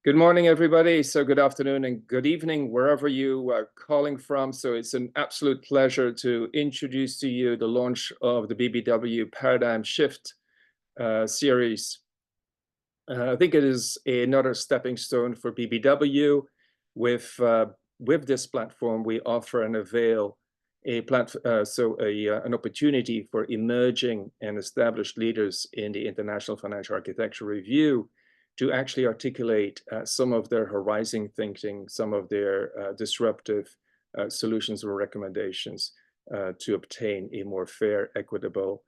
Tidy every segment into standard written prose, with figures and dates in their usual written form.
Good morning, everybody. So good afternoon and good evening, wherever you are calling from. So it's an absolute pleasure to introduce to you the launch of the BBW Paradigm Shift series. I think it is another stepping stone for BBW. With this platform, we offer and avail an opportunity for emerging and established leaders in the International Financial Architecture Review to actually articulate some of their horizon thinking, some of their disruptive solutions or recommendations to obtain a more fair, equitable,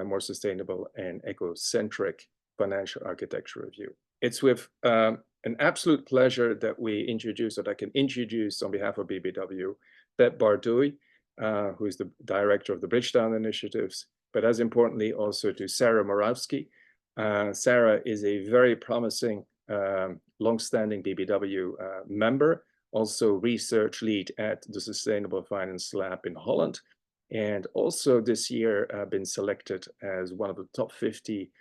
more sustainable, and eco-centric financial architecture review. It's with an absolute pleasure that I can introduce on behalf of BBW, Pep Bardouille, who is the director of the Bridgetown Initiatives, but as importantly also to Sara Murawski. Sara is a very promising, long-standing BBW member, also research lead at the Sustainable Finance Lab in Holland, and also this year been selected as one of the top 50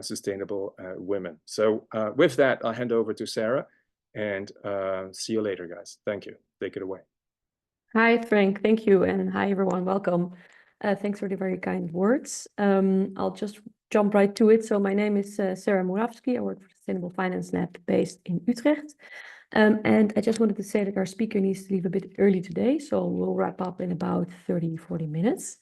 sustainable women. So with that, I'll hand over to Sara, and see you later, guys. Thank you. Take it away. Hi, Frank. Thank you. And hi, everyone. Welcome. Thanks for the very kind words. I'll just jump right to it. So my name is Sara Murawski. I work for the Sustainable Finance Lab based in Utrecht. And I just wanted to say that our speaker needs to leave a bit early today. So we'll wrap up in about 30-40 minutes.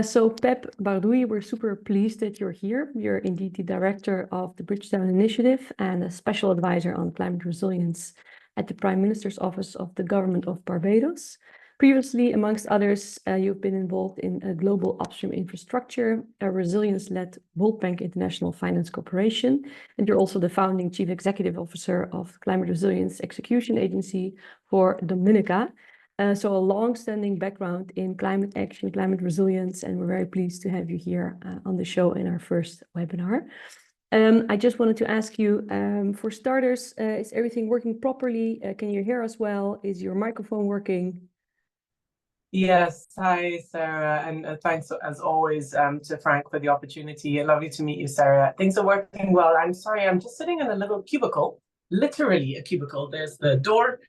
So Pep Bardouille, we're super pleased that you're here. You're indeed the director of the Bridgetown Initiative and a special advisor on climate resilience at the Prime Minister's Office of the Government of Barbados. Previously, amongst others, you've been involved in a global upstream infrastructure, a resilience-led World Bank International Finance Corporation, and you're also the founding Chief Executive Officer of Climate Resilience Execution Agency for Dominica. So a long-standing background in climate action, climate resilience, and we're very pleased to have you here on the show in our first webinar. I just wanted to ask you, for starters, is everything working properly? Can you hear us well? Is your microphone working? Yes. Hi, Sarah, and thanks as always to Frank for the opportunity. Lovely to meet you, Sarah. Things are working well. I'm sorry, I'm just sitting in a little cubicle, literally a cubicle. There's the door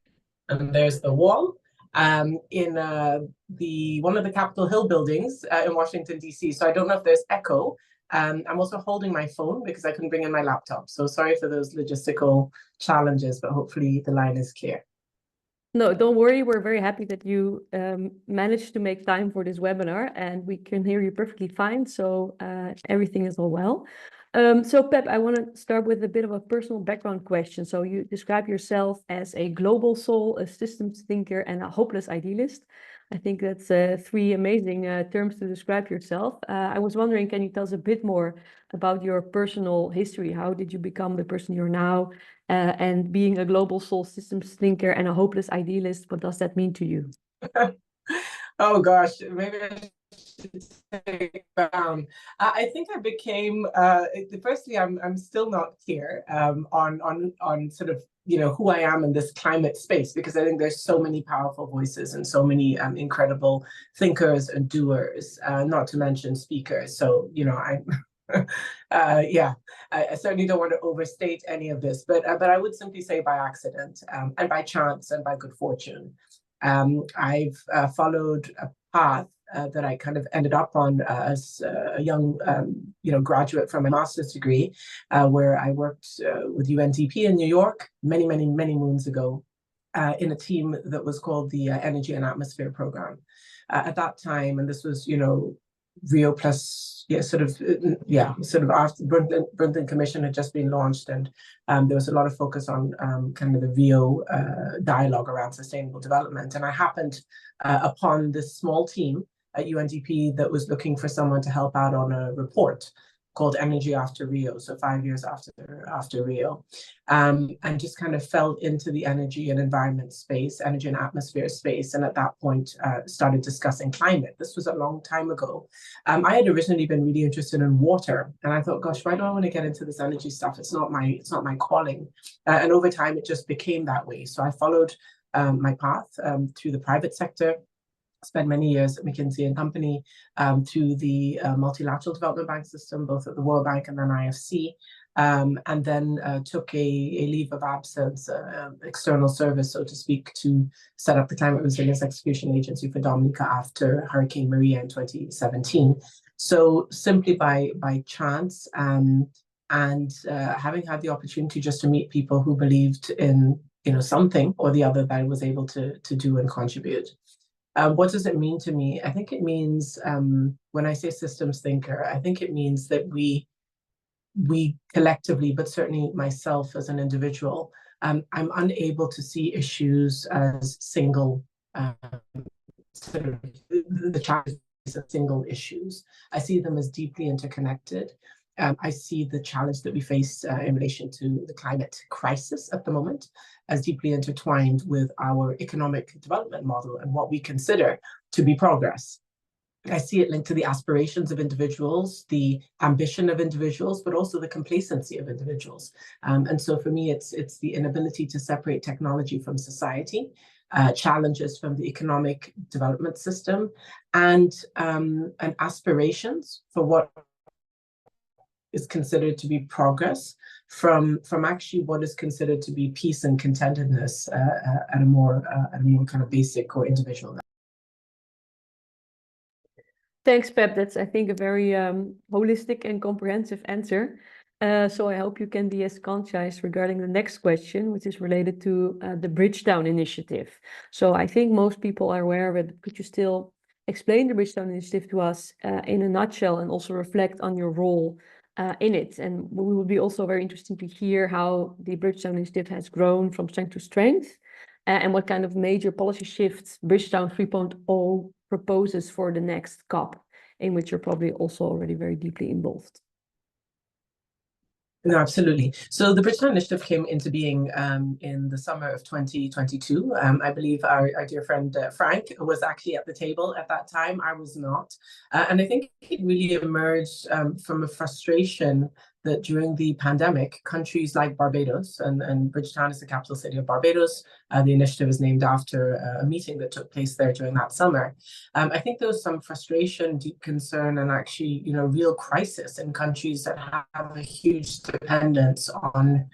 and there's the wall in one of the Capitol Hill buildings in Washington, D.C. So I don't know if there's echo. I'm also holding my phone because I couldn't bring in my laptop. So sorry for those logistical challenges, but hopefully the line is clear. No, don't worry. We're very happy that you managed to make time for this webinar, and we can hear you perfectly fine. So everything is all well. So Pep, I want to start with a bit of a personal background question. So you describe yourself as a global soul, a systems thinker, and a hopeless idealist. I think that's three amazing terms to describe yourself. I was wondering, can you tell us a bit more about your personal history? How did you become the person you're now? And being a global soul, systems thinker, and a hopeless idealist, what does that mean to you? Oh gosh, maybe I should take down. I think I became. Firstly, I'm still not clear on sort of who I am in this climate space, because I think there's so many powerful voices and so many incredible thinkers and doers, not to mention speakers. So I certainly don't want to overstate any of this, but I would simply say by accident and by chance and by good fortune. I've followed a path that I kind of ended up on as a young graduate from a master's degree, where I worked with UNDP in New York many moons ago in a team that was called the Energy and Atmosphere Program. At that time, and this was Rio plus sort of after the Brundtland Commission had just been launched, and there was a lot of focus on kind of the Rio dialogue around sustainable development. And I happened upon this small team at UNDP that was looking for someone to help out on a report called Energy After Rio, so 5 years after Rio, and just kind of fell into the energy and environment space, energy and atmosphere space, and at that point started discussing climate. This was a long time ago. I had originally been really interested in water, and I thought, gosh, why do I want to get into this energy stuff? It's not my calling, and over time it just became that way. So I followed my path through the private sector. Spent many years at McKinsey and Company, to the multilateral development bank system, both at the World Bank and then IFC, and then took a leave of absence, external service, so to speak, to set up the Climate Resilience Execution Agency for Dominica after Hurricane Maria in 2017. So simply by chance, and having had the opportunity just to meet people who believed in something or the other that I was able to do and contribute. What does it mean to me? I think it means, when I say systems thinker, I think it means that we collectively, but certainly myself as an individual, I'm unable to see issues as single, sort of the challenges as single issues. I see them as deeply interconnected. I see the challenge that we face in relation to the climate crisis at the moment as deeply intertwined with our economic development model and what we consider to be progress. I see it linked to the aspirations of individuals, the ambition of individuals, but also the complacency of individuals. And so for me, it's the inability to separate technology from society, challenges from the economic development system, and aspirations for what is considered to be progress from actually what is considered to be peace and contentedness at a more kind of basic or individual level. Thanks, Pep. That's, I think, a very holistic and comprehensive answer. So I hope you can be as concise regarding the next question, which is related to the Bridgetown Initiative. So I think most people are aware of it. Could you still explain the Bridgetown Initiative to us in a nutshell, and also reflect on your role in it? And we would be also very interested to hear how the Bridgetown Initiative has grown from strength to strength, and what kind of major policy shifts Bridgetown 3.0 proposes for the next COP, in which you're probably also already very deeply involved. No, absolutely. So the Bridgetown Initiative came into being in the summer of 2022. I believe our dear friend Frank was actually at the table at that time. I was not. And I think it really emerged from a frustration that during the pandemic, countries like Barbados, and Bridgetown is the capital city of Barbados. The initiative is named after a meeting that took place there during that summer. I think there was some frustration, deep concern, and actually, real crisis in countries that have a huge dependence on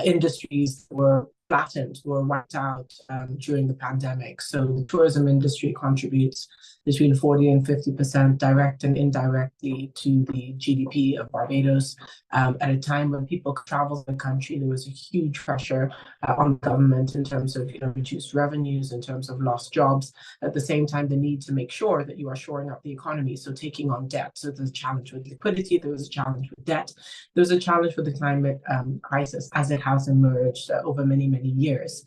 industries that were flattened, were wiped out during the pandemic. So the tourism industry contributes between 40 and 50% direct and indirectly to the GDP of Barbados. At a time when people travel the country, there was a huge pressure on the government in terms of reduced revenues, in terms of lost jobs. At the same time, the need to make sure that you are shoring up the economy, so taking on debt. So there's a challenge with liquidity, there was a challenge with debt, there was a challenge with the climate crisis as it has emerged over many, many years,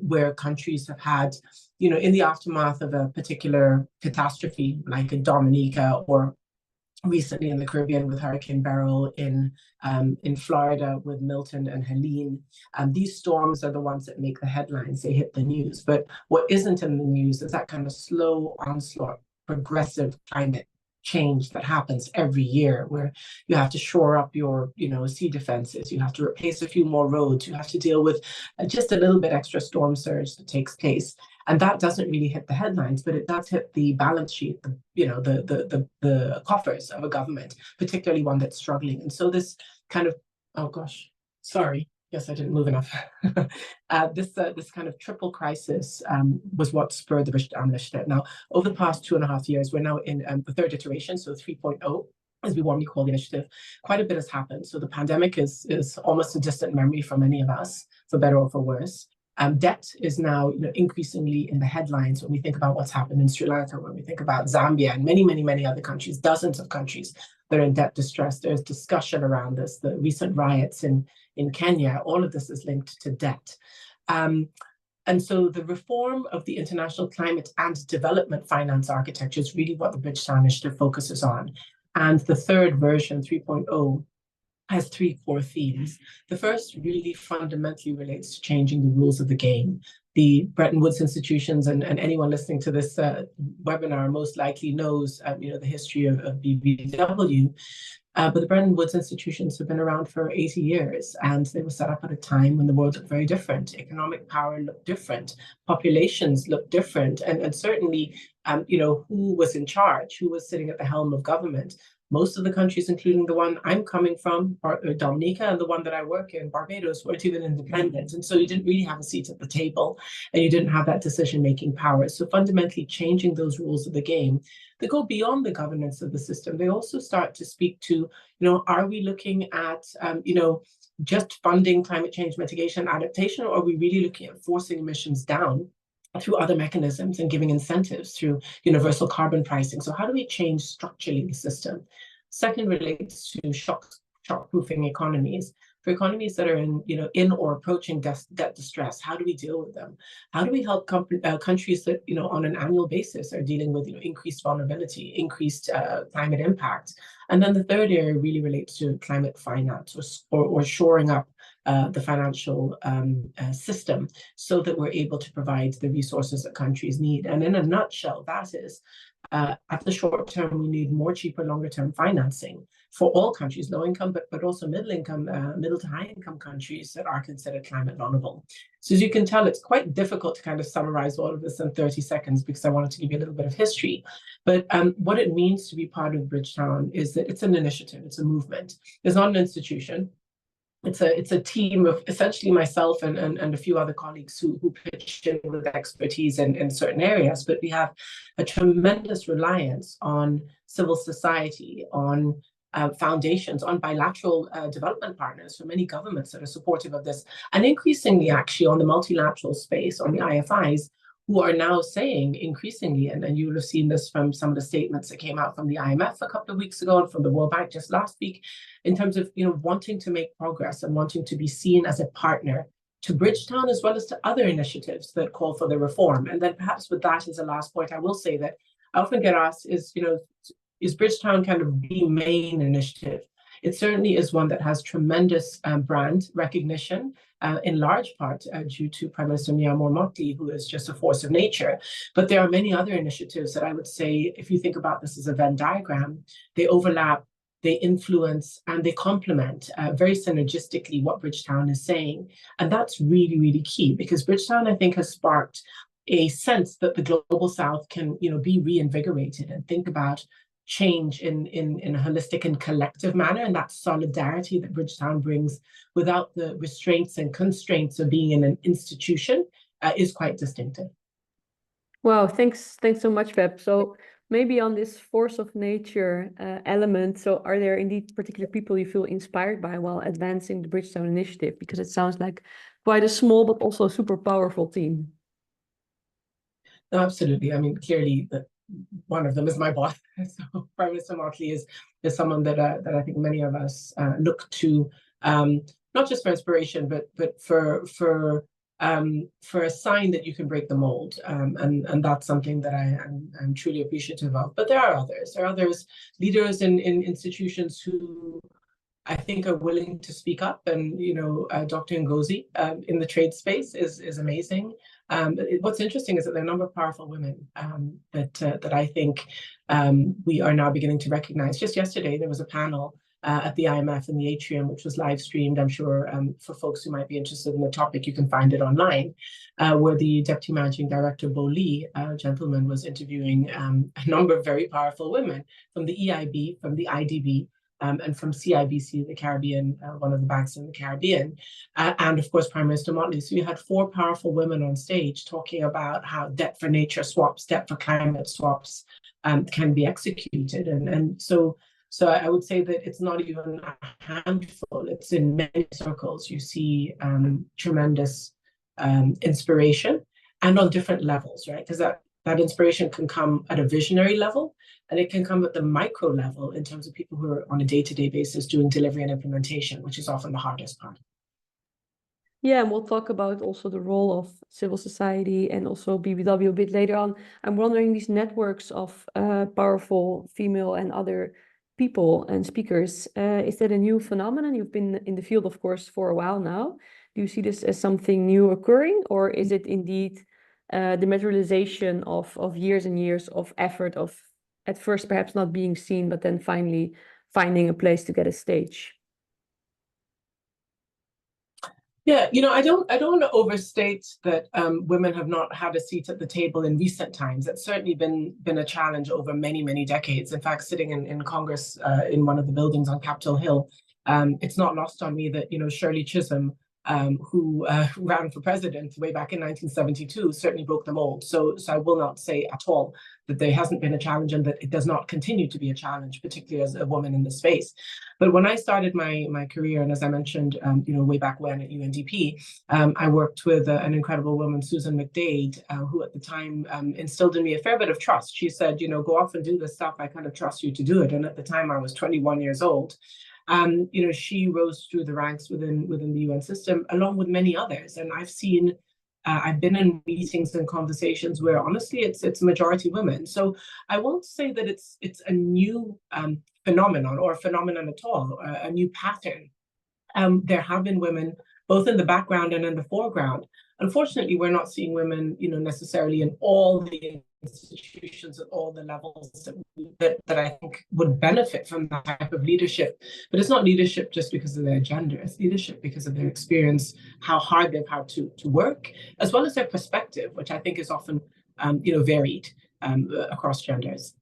where countries have had, in the aftermath of a particular catastrophe, like in Dominica, or recently in the Caribbean with Hurricane Beryl, in Florida with Milton and Helene. These storms are the ones that make the headlines, they hit the news. But what isn't in the news is that kind of slow onslaught, progressive climate change that happens every year, where you have to shore up your sea defenses, you have to replace a few more roads, you have to deal with just a little bit extra storm surge that takes place. And that doesn't really hit the headlines, but it does hit the balance sheet, the coffers of a government, particularly one that's struggling. And so this kind of, oh gosh, sorry, yes, I didn't move enough. This kind of triple crisis was what spurred the Bridgetown Initiative. Now, over the past 2.5 years, we're now in the third iteration, so 3.0. As we warmly call the initiative. Quite a bit has happened. So the pandemic is almost a distant memory for many of us, for better or for worse. Debt is now increasingly in the headlines when we think about what's happened in Sri Lanka, when we think about Zambia and many, many, many other countries, dozens of countries that are in debt distress. There's discussion around this, the recent riots in Kenya, all of this is linked to debt. And so the reform of the international climate and development finance architecture is really what the Bridgetown Initiative focuses on. And the third version, 3.0, has 3 core themes. The first really fundamentally relates to changing the rules of the game. The Bretton Woods institutions, and anyone listening to this webinar most likely knows the history of BBW. But the Bretton Woods institutions have been around for 80 years, and they were set up at a time when the world looked very different. Economic power looked different, populations looked different, and certainly, who was in charge, who was sitting at the helm of government Most of the countries, including the one I'm coming from, Dominica, and the one that I work in, Barbados, weren't even independent. And so you didn't really have a seat at the table, and you didn't have that decision-making power. So fundamentally changing those rules of the game, they go beyond the governance of the system. They also start to speak to, are we looking at, just funding climate change mitigation adaptation, or are we really looking at forcing emissions down through other mechanisms and giving incentives through universal carbon pricing? So how do we change structurally the system? Second relates to shock-proofing economies. For economies that are in or approaching debt distress, how do we deal with them? How do we help countries that, on an annual basis are dealing with, increased vulnerability, increased climate impact? And then the third area really relates to climate finance or shoring up the financial system so that we're able to provide the resources that countries need. And in a nutshell, that is, at the short term, we need more cheaper, longer term financing for all countries, low income, but also middle to high income countries that are considered climate vulnerable. So as you can tell, it's quite difficult to kind of summarize all of this in 30 seconds because I wanted to give you a little bit of history. But what it means to be part of Bridgetown is that it's an initiative, it's a movement. It's not an institution. It's a team of essentially myself and a few other colleagues who pitch in with expertise in certain areas, but we have a tremendous reliance on civil society, on foundations, on bilateral development partners from many governments that are supportive of this, and increasingly actually on the multilateral space, on the IFIs, who are now saying increasingly, and you will have seen this from some of the statements that came out from the IMF a couple of weeks ago and from the World Bank just last week, in terms of wanting to make progress and wanting to be seen as a partner to Bridgetown as well as to other initiatives that call for the reform. And then perhaps with that as a last point, I will say that I often get asked is Bridgetown kind of the main initiative? It certainly is one that has tremendous brand recognition, in large part due to Prime Minister Myanmar Mottley, who is just a force of nature. But there are many other initiatives that I would say, if you think about this as a Venn diagram, they overlap, they influence, and they complement very synergistically what Bridgetown is saying. And that's really, really key, because Bridgetown, I think, has sparked a sense that the Global South can be reinvigorated and think about change in a holistic and collective manner, and that solidarity that Bridgetown brings without the restraints and constraints of being in an institution is quite distinctive. Wow, thanks so much, Pep. So maybe on this force of nature element, so are there indeed particular people you feel inspired by while advancing the Bridgetown Initiative? Because it sounds like quite a small but also super powerful team. No, absolutely. I mean, clearly one of them is my boss. So Prime Minister Mottley is someone that I think many of us look to, not just for inspiration, but for a sign that you can break the mold, and that's something that I'm truly appreciative of. But there are others. There are others, leaders in institutions who I think are willing to speak up, and Dr. Ngozi in the trade space is amazing. What's interesting is that there are a number of powerful women that I think we are now beginning to recognize. Just yesterday, there was a panel at the IMF in the atrium, which was live streamed. I'm sure for folks who might be interested in the topic, you can find it online, where the Deputy Managing Director, Bo Lee, a gentleman, was interviewing a number of very powerful women from the EIB, from the IDB, and from CIBC, the Caribbean, one of the banks in the Caribbean, and of course, Prime Minister Mottley. So you had four powerful women on stage talking about how debt for nature swaps, debt for climate swaps can be executed. And so I would say that it's not even a handful, it's in many circles. You see tremendous inspiration, and on different levels, right? Because that inspiration can come at a visionary level, and it can come at the micro level in terms of people who are on a day-to-day basis doing delivery and implementation, which is often the hardest part. Yeah, and we'll talk about also the role of civil society and also BBW a bit later on. I'm wondering, these networks of powerful female and other people and speakers, is that a new phenomenon? You've been in the field, of course, for a while now. Do you see this as something new occurring, or is it indeed the materialization of years and years of effort of at first perhaps not being seen, but then finally finding a place to get a stage? Yeah, I don't want to overstate that women have not had a seat at the table in recent times. It's certainly been a challenge over many, many decades. In fact, sitting in Congress in one of the buildings on Capitol Hill, it's not lost on me that, Shirley Chisholm, who ran for president way back in 1972, certainly broke the mold. So I will not say at all that there hasn't been a challenge and that it does not continue to be a challenge, particularly as a woman in the space. But when I started my career, and as I mentioned, way back when at UNDP, I worked with an incredible woman, Susan McDade, who at the time instilled in me a fair bit of trust. She said, go off and do this stuff. I kind of trust you to do it. And at the time I was 21 years old. She rose through the ranks within the UN system, along with many others. And I've been in meetings and conversations where honestly it's majority women. So I won't say that it's a new phenomenon or a phenomenon at all, a new pattern. There have been women both in the background and in the foreground. Unfortunately, we're not seeing women, necessarily in all the institutions at all the levels that I think would benefit from that type of leadership. But it's not leadership just because of their gender, it's leadership because of their experience, how hard they've had to work, as well as their perspective, which I think is often, varied across genders.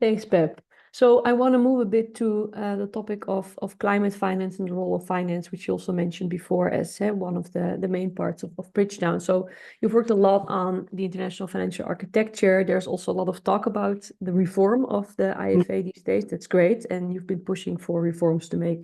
Thanks, Pep. So I want to move a bit to the topic of climate finance and the role of finance, which you also mentioned before as one of the main parts of Bridgetown. So you've worked a lot on the international financial architecture. There's also a lot of talk about the reform of the IFA these days. That's great. And you've been pushing for reforms to make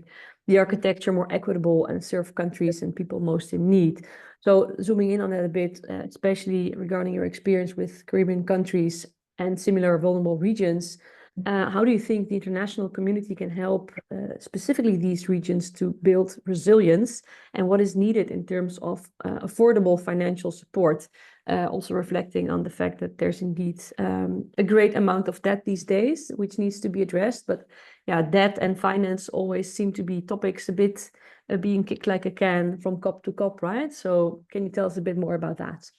the architecture more equitable and serve countries and people most in need. So zooming in on that a bit, especially regarding your experience with Caribbean countries and similar vulnerable regions, how do you think the international community can help specifically these regions to build resilience, and what is needed in terms of affordable financial support, also reflecting on the fact that there's indeed a great amount of debt these days, which needs to be addressed. But yeah, debt and finance always seem to be topics a bit being kicked like a can from COP to COP, right? So can you tell us a bit more about that?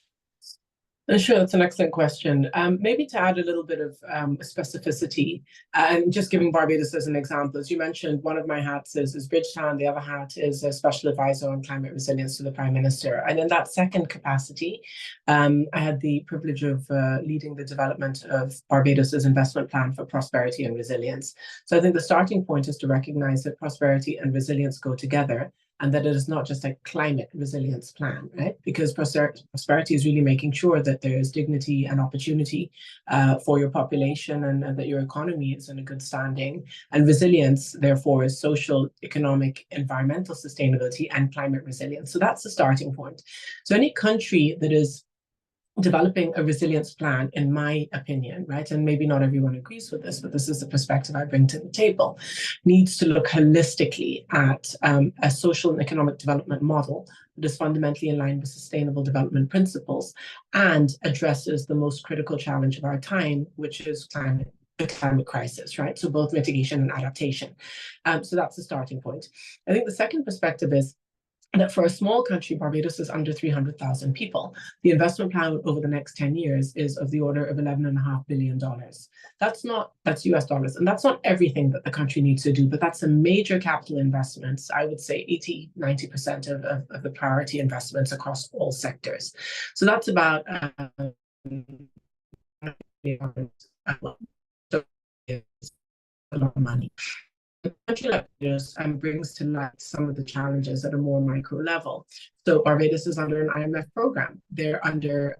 Sure, that's an excellent question. Maybe to add a little bit of specificity, and just giving Barbados as an example, as you mentioned, one of my hats is Bridgetown, the other hat is a special advisor on climate resilience to the Prime Minister. And in that second capacity, I had the privilege of leading the development of Barbados's investment plan for prosperity and resilience. So I think the starting point is to recognize that prosperity and resilience go together, and that it is not just a climate resilience plan, right? Because prosperity is really making sure that there is dignity and opportunity for your population and that your economy is in a good standing. And resilience, therefore, is social, economic, environmental sustainability and climate resilience. So that's the starting point. So any country that is developing a resilience plan, in my opinion, right, and maybe not everyone agrees with this, but this is the perspective I bring to the table, needs to look holistically at a social and economic development model that is fundamentally in line with sustainable development principles and addresses the most critical challenge of our time, which is the climate crisis, right? So both mitigation and adaptation. So that's the starting point. I think the second perspective is that for a small country, Barbados is under 300,000 people. The investment plan over the next 10 years is of the order of $11.5 billion. That's US dollars. And that's not everything that the country needs to do, but that's a major capital investments. I would say 80–90% of the priority investments across all sectors. So that's about a lot of money. The country like Barbados brings to light some of the challenges at a more micro level. So Barbados is under an IMF program. They're under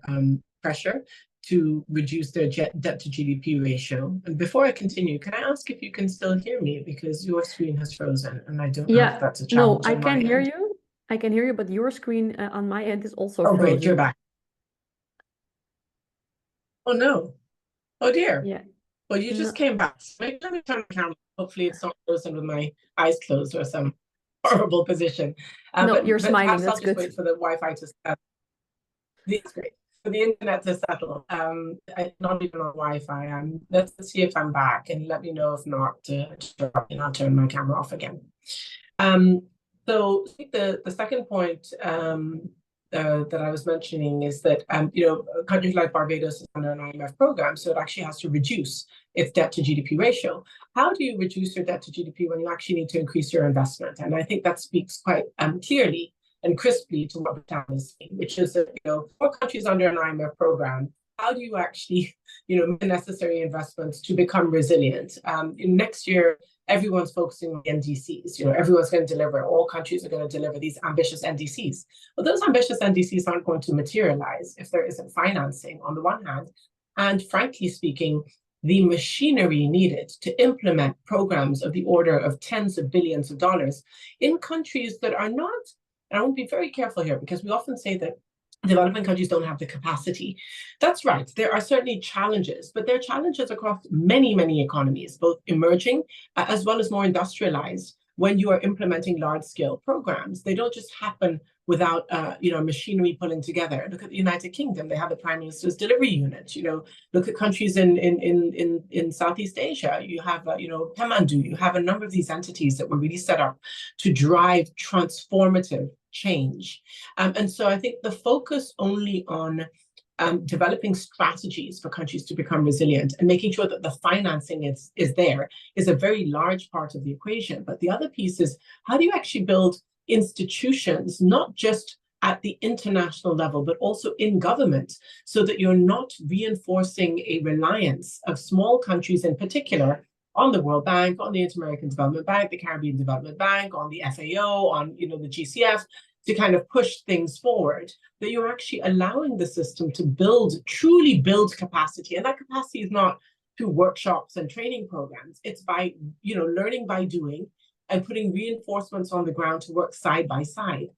pressure to reduce their debt to GDP ratio. And before I continue, can I ask if you can still hear me? Because your screen has frozen and I don't know if that's a challenge. No, I can hear you. I can hear you, but your screen on my end is also frozen. Oh, great, you're back. Oh, no. Oh, dear. Yeah. Well, you just came back. Maybe let me turn the camera. Hopefully it's not frozen with my eyes closed or some horrible position. No, you're smiling. That's good. I'll just wait for the Wi-Fi to settle. That's great. For the internet to settle. I'm not even on Wi-Fi. Let's see if I'm back and let me know if not. I'll turn my camera off again. So I think the second point that I was mentioning is that countries like Barbados is under an IMF program, so it actually has to reduce its debt to GDP ratio. how do you reduce your debt to GDP when you actually need to increase your investment? And I think that speaks quite clearly and crisply to what Bridgetown is saying, which is that, for countries under an IMF program, how do you actually, make the necessary investments to become resilient? Next year, everyone's focusing on the NDCs. Everyone's going to deliver. All countries are going to deliver these ambitious NDCs. But those ambitious NDCs aren't going to materialize if there isn't financing on the one hand. And frankly speaking, the machinery needed to implement programs of the order of tens of billions of dollars in countries that are not, and I want to be very careful here because we often say that developing countries don't have the capacity. That's right. There are certainly challenges, but there are challenges across many, many economies, both emerging as well as more industrialized. When you are implementing large-scale programs, they don't just happen without machinery pulling together. Look at the United Kingdom; they have the Prime Minister's Delivery Unit. Look at countries in Southeast Asia. You have Pep Bardouille. You have a number of these entities that were really set up to drive transformative change. And so I think the focus only on developing strategies for countries to become resilient and making sure that the financing is there is a very large part of the equation. But the other piece is, how do you actually build institutions, not just at the international level, but also in government, so that you're not reinforcing a reliance of small countries in particular on the World Bank, on the Inter-American Development Bank, the Caribbean Development Bank, on the FAO, on the GCF, to kind of push things forward, that you're actually allowing the system to truly build capacity. And that capacity is not through workshops and training programs. It's by, learning by doing and putting reinforcements on the ground to work side by side.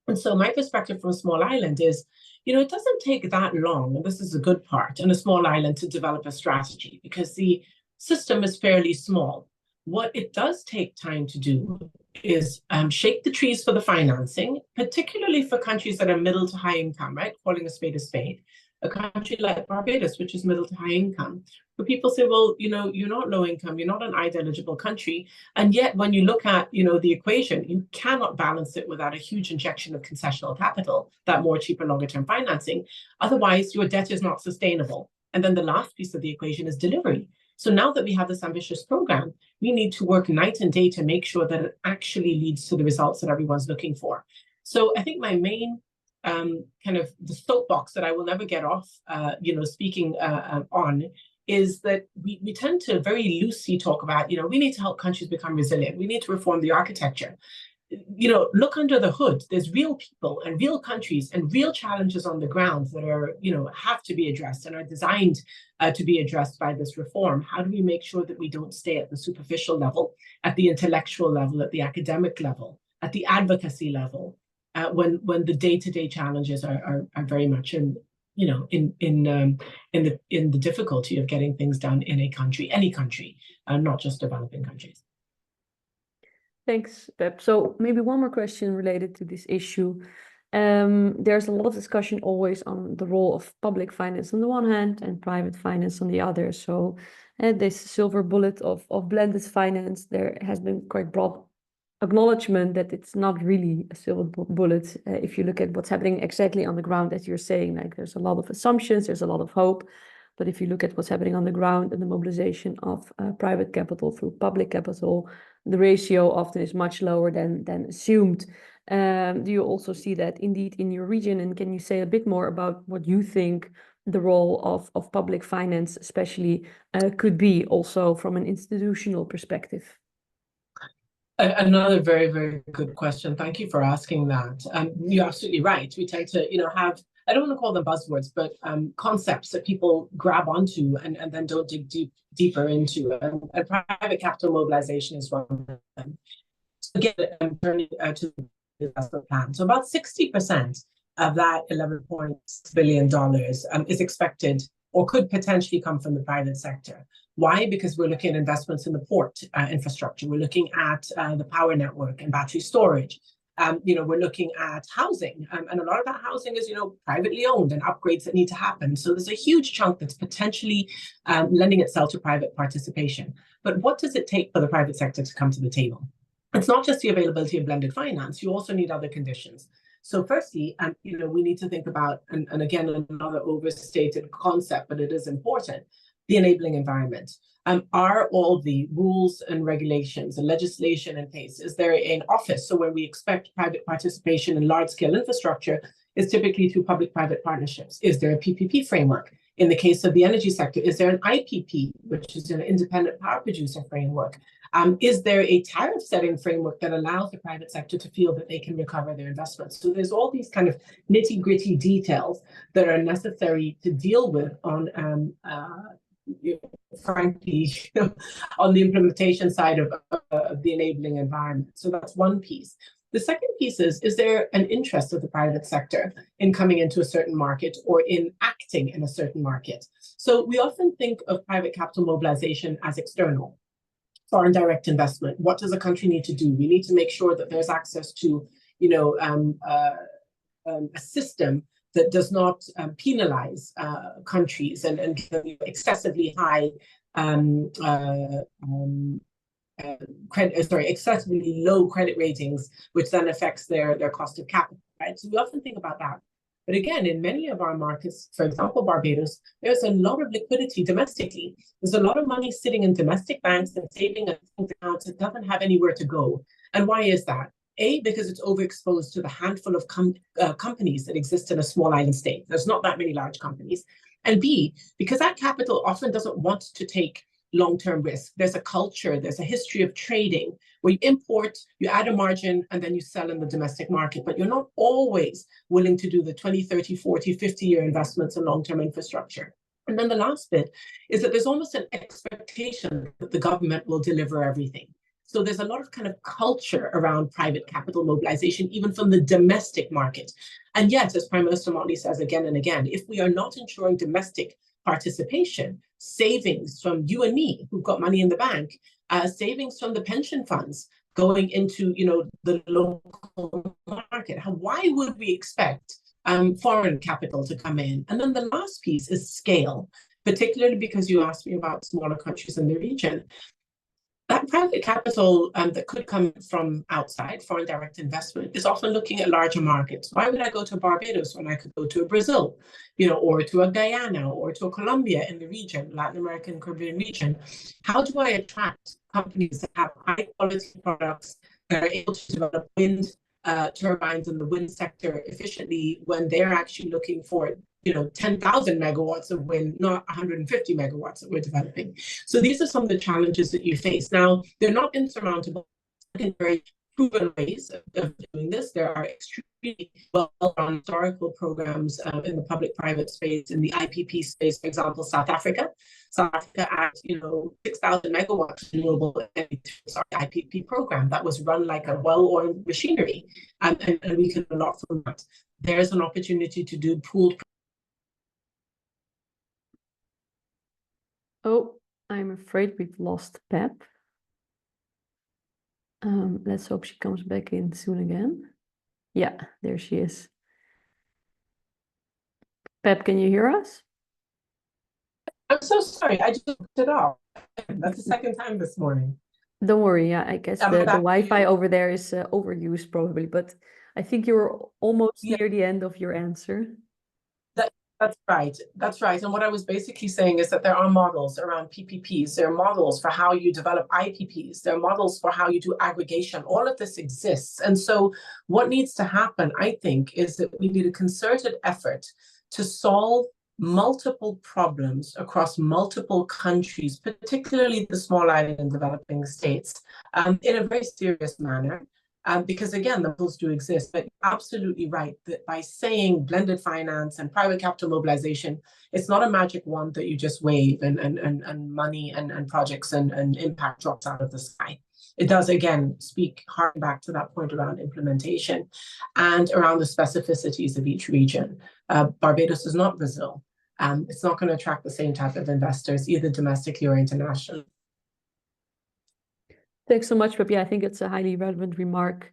And so my perspective from a small island is, it doesn't take that long, and this is a good part, in a small island to develop a strategy because the system is fairly small. What it does take time to do is shake the trees for the financing, particularly for countries that are middle to high income, right? Calling a spade a spade. A country like Barbados, which is middle to high income, where people say, well, you're not low income, you're not an IDA eligible country. And yet when you look at, the equation, you cannot balance it without a huge injection of concessional capital, that more cheaper, longer term financing. Otherwise, your debt is not sustainable. And then the last piece of the equation is delivery. So now that we have this ambitious program, we need to work night and day to make sure that it actually leads to the results that everyone's looking for. So I think my main kind of the soapbox that I will never get off, speaking on, is that we tend to very loosely talk about, we need to help countries become resilient. We need to reform the architecture. Look under the hood. There's real people and real countries and real challenges on the ground that are, have to be addressed and are designed to be addressed by this reform. How do we make sure that we don't stay at the superficial level, at the intellectual level, at the academic level, at the advocacy level, when the day-to-day challenges are very much in the difficulty of getting things done in a country, any country, not just developing countries. Thanks, Pep. So maybe one more question related to this issue. There's a lot of discussion always on the role of public finance on the one hand and private finance on the other. So this silver bullet of blended finance, there has been quite broad acknowledgement that it's not really a silver bullet. If you look at what's happening exactly on the ground, as you're saying, like there's a lot of assumptions, there's a lot of hope. But if you look at what's happening on the ground and the mobilization of private capital through public capital, the ratio often is much lower than assumed. Do you also see that indeed in your region? And can you say a bit more about what you think the role of public finance especially could be also from an institutional perspective? Another very, very good question. Thank you for asking that. You're absolutely right. We tend to, have, I don't want to call them buzzwords, but concepts that people grab onto and then don't dig deeper into. And private capital mobilization is one of them. So again, I'm turning to the investment plan. So about 60% of that $11.6 billion is expected or could potentially come from the private sector. Why? Because we're looking at investments in the port infrastructure. We're looking at the power network and battery storage. We're looking at housing, and a lot of that housing is, privately owned and upgrades that need to happen. So there's a huge chunk that's potentially lending itself to private participation. But what does it take for the private sector to come to the table? It's not just the availability of blended finance. You also need other conditions. So firstly, we need to think about, and again, another overstated concept, but it is important. the enabling environment. Are all the rules and regulations and legislation in place? Is there an office? So when we expect private participation in large-scale infrastructure, is typically through public-private partnerships. Is there a PPP framework? In the case of the energy sector, is there an IPP, which is an independent power producer framework? Is there a tariff-setting framework that allows the private sector to feel that they can recover their investments? So there's all these kind of nitty-gritty details that are necessary to deal with on frankly, on the implementation side of the enabling environment. So that's one piece. The second piece is there an interest of the private sector in coming into a certain market or in acting in a certain market? So we often think of private capital mobilization as external, foreign direct investment. What does a country need to do? We need to make sure that there's access to, a system that does not penalize countries and excessively high excessively low credit ratings, which then affects their cost of capital, right? So we often think about that. But again, in many of our markets, for example, Barbados, there's a lot of liquidity domestically. There's a lot of money sitting in domestic banks and saving accounts that doesn't have anywhere to go. And why is that? A, because it's overexposed to the handful of companies that exist in a small island state. There's not that many large companies. And B, because that capital often doesn't want to take long-term risk. There's a culture, there's a history of trading where you import, you add a margin, and then you sell in the domestic market. But you're not always willing to do the 20, 30, 40, 50-year investments in long-term infrastructure. And then the last bit is that there's almost an expectation that the government will deliver everything. So there's a lot of kind of culture around private capital mobilization, even from the domestic market. And yet, as Prime Minister Motley says again and again, if we are not ensuring domestic participation, savings from you and me, who've got money in the bank, savings from the pension funds going into, the local market, why would we expect foreign capital to come in? And then the last piece is scale, particularly because you asked me about smaller countries in the region. That private capital that could come from outside, foreign direct investment, is often looking at larger markets. Why would I go to Barbados when I could go to Brazil, or to a Guyana or to a Colombia in the region, Latin American, Caribbean region? How do I attract companies that have high quality products that are able to develop wind turbines in the wind sector efficiently when they're actually looking for 10,000 megawatts of wind, not 150 megawatts that we're developing. So these are some of the challenges that you face. Now, they're not insurmountable. I think very proven ways of doing this. There are extremely well-run historical programs in the public-private space, in the IPP space, for example, South Africa. South Africa had, 6,000 megawatts renewable energy IPP program that was run like a well-oiled machinery, and we can learn a lot from that. There's an opportunity to do pooled. Oh, I'm afraid we've lost Pep. Let's hope she comes back in soon again. Yeah, there she is. Pep, can you hear us? I'm so sorry, I just looked it off. That's the second time this morning. Don't worry, yeah, I guess the Wi-Fi over there is overused probably, but I think you're almost near the end of your answer. That's right. That's right. And what I was basically saying is that there are models around PPPs. There are models for how you develop IPPs. There are models for how you do aggregation. All of this exists. And so what needs to happen, I think, is that we need a concerted effort to solve multiple problems across multiple countries, particularly the small island and developing states, in a very serious manner. Because again, the models do exist, but you're absolutely right that by saying blended finance and private capital mobilization, it's not a magic wand that you just wave and money and projects and impact drops out of the sky. It does, again, speak hard back to that point around implementation and around the specificities of each region. Barbados is not Brazil. It's not going to attract the same type of investors, either domestically or internationally. Thanks so much, Pep. Yeah, I think it's a highly relevant remark,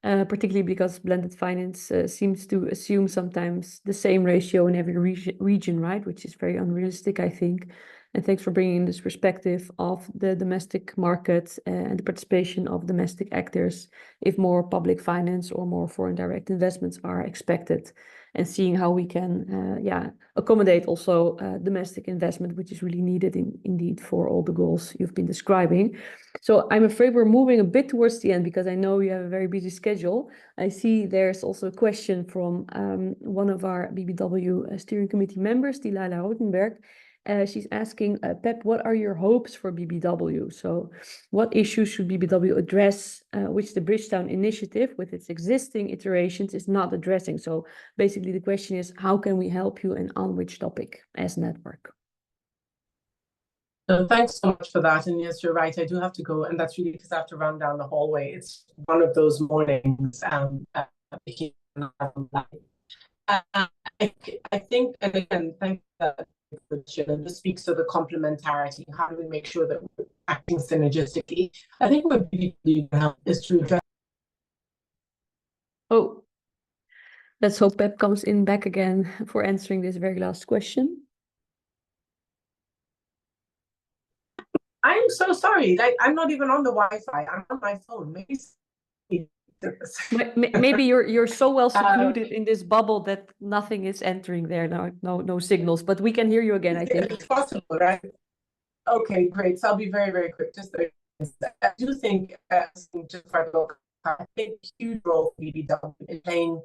particularly because blended finance seems to assume sometimes the same ratio in every region, right? Which is very unrealistic, I think. And thanks for bringing this perspective of the domestic market and the participation of domestic actors if more public finance or more foreign direct investments are expected, and seeing how we can accommodate also domestic investment, which is really needed indeed for all the goals you've been describing. So I'm afraid we're moving a bit towards the end because I know you have a very busy schedule. I see there's also a question from one of our BBW steering committee members, Delilah Rotenberg. She's asking, Pep, what are your hopes for BBW? So what issues should BBW address, which the Bridgetown Initiative with its existing iterations is not addressing? So basically the question is, how can we help you and on which topic as network? Thanks so much for that. And yes, you're right, I do have to go. And that's really because I have to run down the hallway. It's one of those mornings. I think, and again, thank you. And this speaks to the complementarity. How do we make sure that we're acting synergistically? I think what we need to help is to address. Oh, let's hope Pep comes in back again for answering this very last question. I'm so sorry. Like, I'm not even on the Wi-Fi. I'm on my phone. Maybe you're so well secluded in this bubble that nothing is entering there. No signals, but we can hear you again, I think. It's possible, right? Okay, great. So I'll be very, very quick. I do think, just for the I think a huge role for BBW in playing,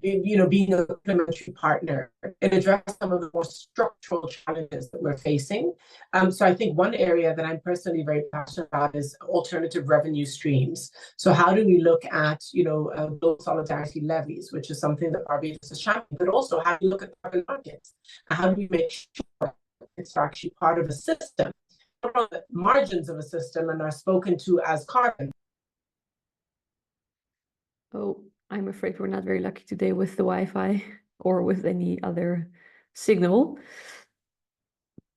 being a complementary partner and address some of the more structural challenges that we're facing. So I think one area that I'm personally very passionate about is alternative revenue streams. So how do we look at, global solidarity levies, which is something that Barbados is championing, but also how do we look at carbon markets? How do we make sure it's actually part of a system, not on the margins of a system and are spoken to as carbon? Oh, I'm afraid we're not very lucky today with the Wi-Fi or with any other signal.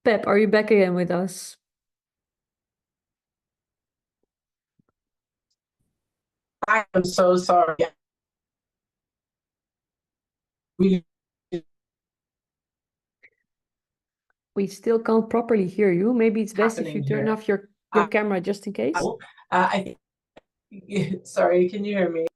Pep, are you back again with us? I am so sorry. We still can't properly hear you. Maybe it's best if you turn off your camera just in case. Sorry, can you hear me?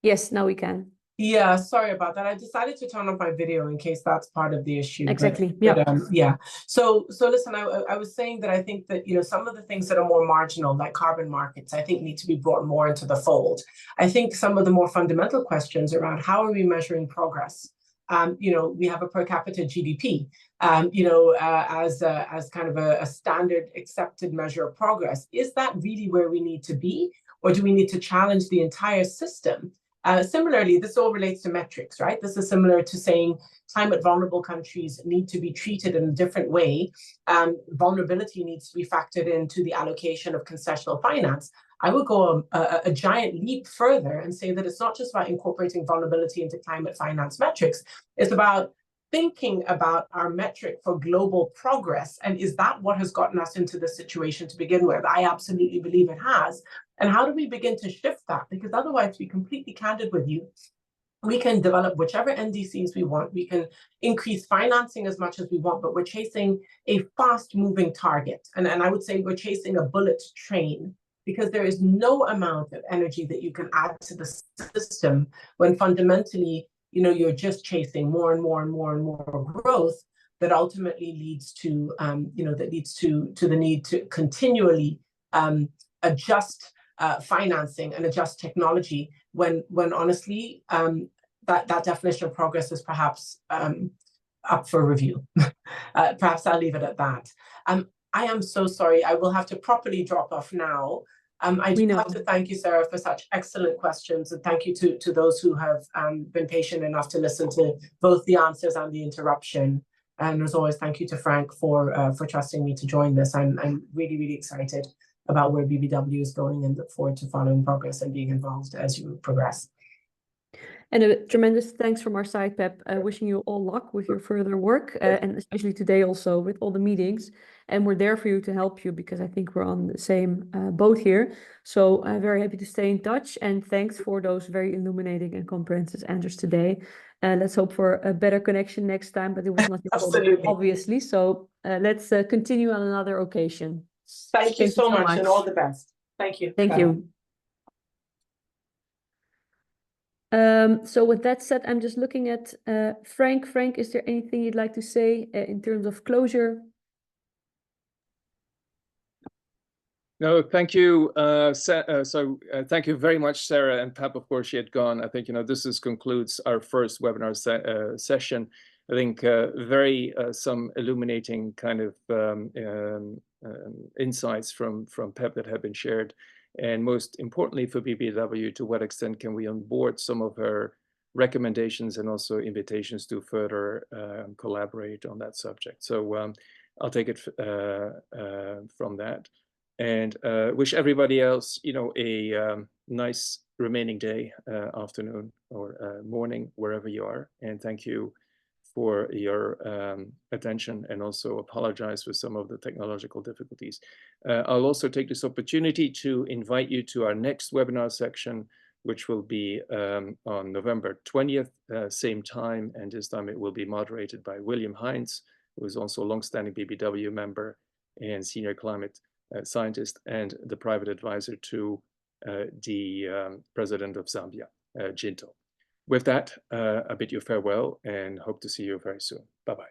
Yes, now we can. Yeah, sorry about that. I decided to turn off my video in case that's part of the issue. Exactly. Yeah. So listen, I was saying that I think that some of the things that are more marginal, like carbon markets, I think need to be brought more into the fold. I think some of the more fundamental questions around how are we measuring progress? We have a per capita GDP, as kind of a standard accepted measure of progress. Is that really where we need to be, or do we need to challenge the entire system? Similarly, this all relates to metrics, right? This is similar to saying climate vulnerable countries need to be treated in a different way. Vulnerability needs to be factored into the allocation of concessional finance. I would go a giant leap further and say that it's not just about incorporating vulnerability into climate finance metrics. It's about thinking about our metric for global progress. And is that what has gotten us into this situation to begin with? I absolutely believe it has. And how do we begin to shift that? Because otherwise, to be completely candid with you, we can develop whichever NDCs we want. We can increase financing as much as we want, but we're chasing a fast-moving target. And I would say we're chasing a bullet train, because there is no amount of energy that you can add to the system when fundamentally, you're just chasing more and more and more and more growth that ultimately leads to, the need to continually adjust financing and adjust technology when honestly, that definition of progress is perhaps up for review. Perhaps I'll leave it at that. I am so sorry. I will have to properly drop off now. I do have to thank you, Sarah, for such excellent questions, and thank you to those who have been patient enough to listen to both the answers and the interruption. And as always, thank you to Frank for trusting me to join this. I'm really, really excited about where BBW is going and look forward to following progress and being involved as you progress. And a tremendous thanks from our side, Pep. Wishing you all luck with your further work, and especially today also with all the meetings. And we're there for you to help you, because I think we're on the same boat here. So I'm very happy to stay in touch. And thanks for those very illuminating and comprehensive answers today. Let's hope for a better connection next time, but it was not your fault, Absolutely. obviously. So let's continue on another occasion. Thank you so much and all the best. Thank you. Thank you. So with that said, I'm just looking at Frank. Frank, is there anything you'd like to say in terms of closure? No, thank you. Thank you very much, Sarah and Pep. Of course, she had gone. I think, this concludes our first webinar session. I think very some illuminating kind of insights from Pep that have been shared. And most importantly for BBW, to what extent can we onboard some of her recommendations and also invitations to further collaborate on that subject. So I'll take it from that. And wish everybody else, a nice remaining day, afternoon, or morning, wherever you are. And thank you for your attention, and also apologize for some of the technological difficulties. I'll also take this opportunity to invite you to our next webinar section, which will be on November 20th, same time. And this time it will be moderated by William Hines, who is also a longstanding BBW member and senior climate scientist and the private advisor to the president of Zambia, Jinto. With that, I bid you farewell and hope to see you very soon. Bye-bye.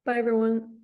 Bye, everyone.